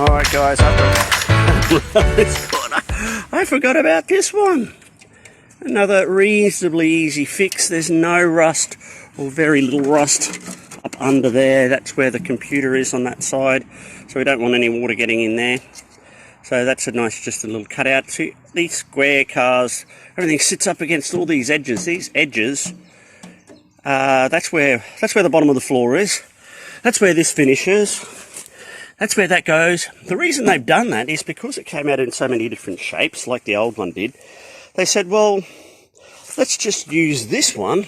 Alright guys, I forgot about this one. Another reasonably easy fix. There's no rust or very little rust up under there. That's where the computer is on that side, so we don't want any water getting in there. So that's a nice, just a little cutout. See, these square cars, everything sits up against all these edges. These edges, that's where the bottom of the floor is. That's where this finishes. That's where that goes. The reason they've done that is because it came out in so many different shapes, like the old one did. They said, well, let's just use this one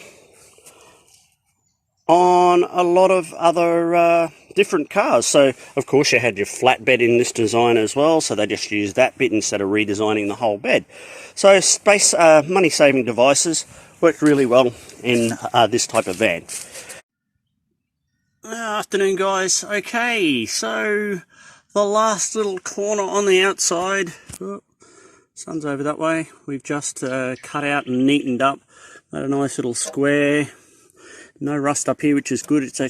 on a lot of other different cars. So, of course, you had your flatbed in this design as well, so they just used that bit instead of redesigning the whole bed. So, space money-saving devices worked really well in this type of van. Afternoon guys. Okay, so the last little corner on the outside, sun's over that way, we've just cut out and neatened up, made a nice little square. No rust up here, which is good. It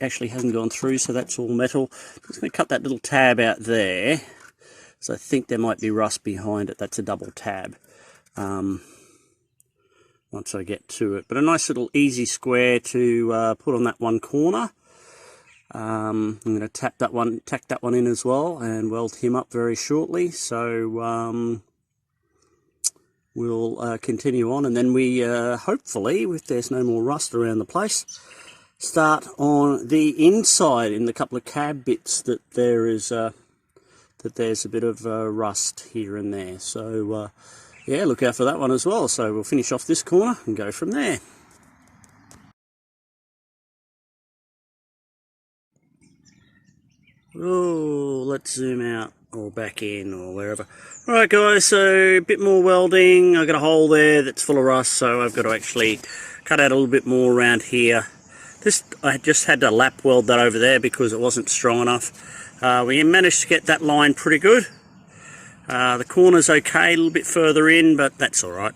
actually hasn't gone through, so that's all metal. I'm just going to cut that little tab out there, so I think there might be rust behind it. That's a double tab once I get to it, but a nice little easy square to put on that one corner. I'm going to tack that one in as well and weld him up very shortly. So we'll continue on, and then we hopefully, if there's no more rust around the place, start on the inside in the couple of cab bits that there's a bit of rust here and there. So yeah, look out for that one as well. So we'll finish off this corner and go from there. Oh, let's zoom out or back in or wherever. Alright guys, so a bit more welding. I've got a hole there that's full of rust, so I've got to actually cut out a little bit more around here. I just had to lap weld that over there because it wasn't strong enough. We managed to get that line pretty good. The corner's okay, a little bit further in, but that's alright.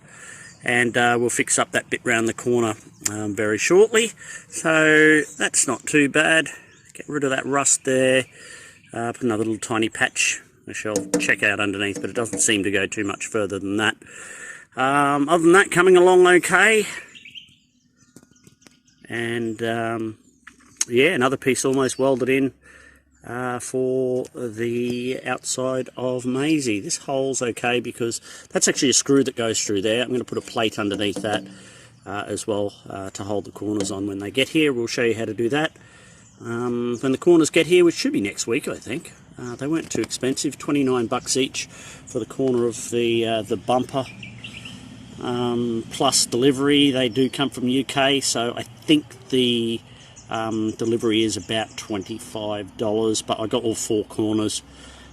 And we'll fix up that bit round the corner very shortly. So that's not too bad. Get rid of that rust there. Put another little tiny patch, which I'll check out underneath, but it doesn't seem to go too much further than that. Other than that, coming along okay. And yeah, another piece almost welded in for the outside of Maisie. This hole's okay because that's actually a screw that goes through there. I'm going to put a plate underneath that as well to hold the corners on when they get here. We'll show you how to do that. When the corners get here, which should be next week, I think. They weren't too expensive, 29 bucks each for the corner of the bumper, plus delivery. They do come from UK, so I think the delivery is about $25, but I got all four corners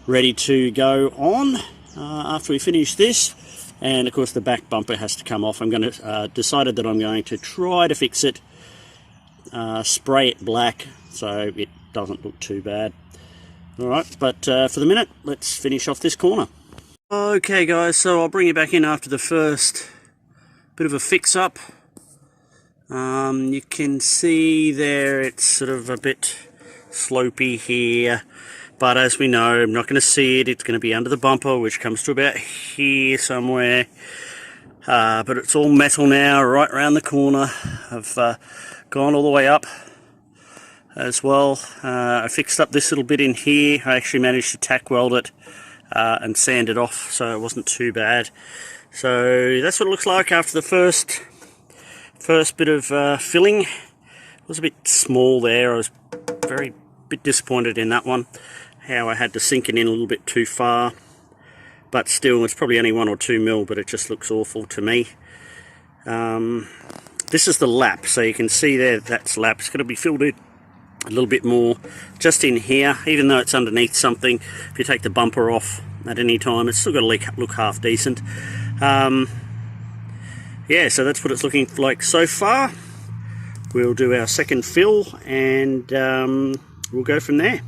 ready to go on after we finish this. And of course the back bumper has to come off. I'm going to decided that I'm going to try to fix it, spray it black so it doesn't look too bad. Alright, but for the minute, let's finish off this corner. Okay guys, so I'll bring you back in after the first bit of a fix up. You can see there it's sort of a bit slopey here, but as we know, I'm not going to see it. It's going to be under the bumper, which comes to about here somewhere. But it's all metal now, right around the corner. I've gone all the way up as well. I fixed up this little bit in here. I actually managed to tack weld it and sand it off, so it wasn't too bad. So that's what it looks like after the first bit of filling. It was a bit small there. I was bit disappointed in that one, how I had to sink it in a little bit too far, but still it's probably only 1 or 2 mil, but it just looks awful to me. This is the lap, so you can see there that's lap. It's going to be filled in a little bit more just in here, even though it's underneath something. If you take the bumper off at any time, it's still got to look half decent. Yeah, so that's what it's looking like so far. We'll do our second fill and we'll go from there.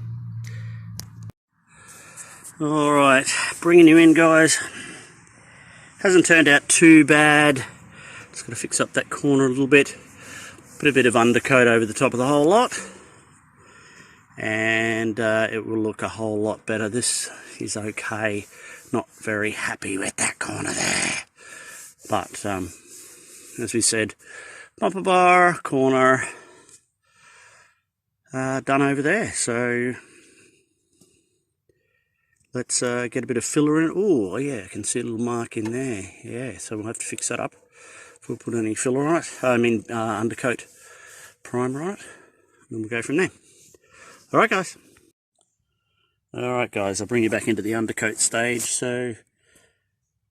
Alright, bringing you in guys. Hasn't turned out too bad. Just got to fix up that corner a little bit. Put a bit of undercoat over the top of the whole lot. and it will look a whole lot better. This is okay. Not very happy with that corner there, but as we said, bumper bar, corner, done over there. So let's get a bit of filler in it. Oh yeah, I can see a little mark in there. Yeah, so we'll have to fix that up if we'll put any filler on it. I mean undercoat primer on it, and we'll go from there. Alright guys. Alright guys, I'll bring you back into the undercoat stage. So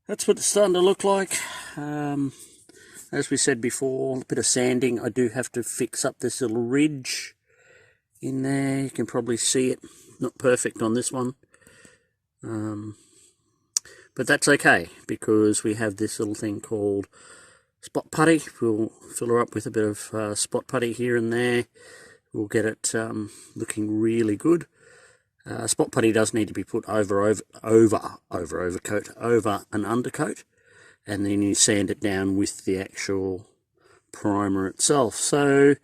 that's what it's starting to look like. As we said before, a bit of sanding. I do have to fix up this little ridge in there. You can probably see it. Not perfect on this one. But that's okay, because we have this little thing called spot putty. We'll fill her up with a bit of spot putty here and there. We'll get it looking really good. Spot putty does need to be put over an undercoat, and then you sand it down with the actual primer itself. So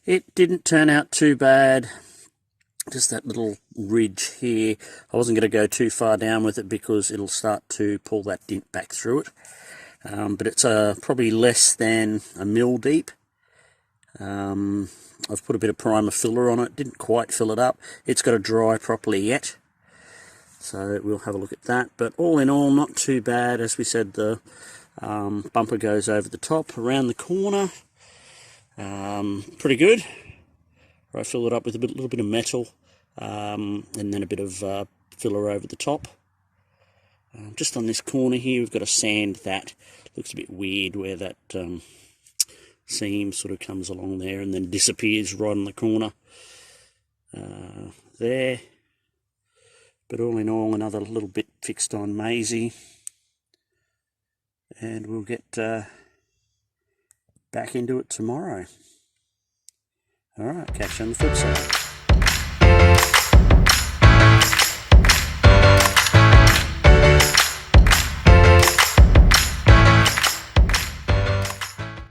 it didn't turn out too bad. Just that little ridge here. I wasn't going to go too far down with it because it'll start to pull that dint back through it. But it's probably less than a mil deep. I've put a bit of primer filler on it. Didn't quite fill it up. It's got to dry properly yet. So we'll have a look at that. But all in all, not too bad. As we said, the bumper goes over the top, around the corner. Pretty good. I fill it up with a little bit of metal, and then a bit of filler over the top. Just on this corner here, we've got to sand that. Looks a bit weird where that seam sort of comes along there and then disappears right on the corner there. But all in all, another little bit fixed on Maisie, and we'll get back into it tomorrow. Alright, catch you on the flip side.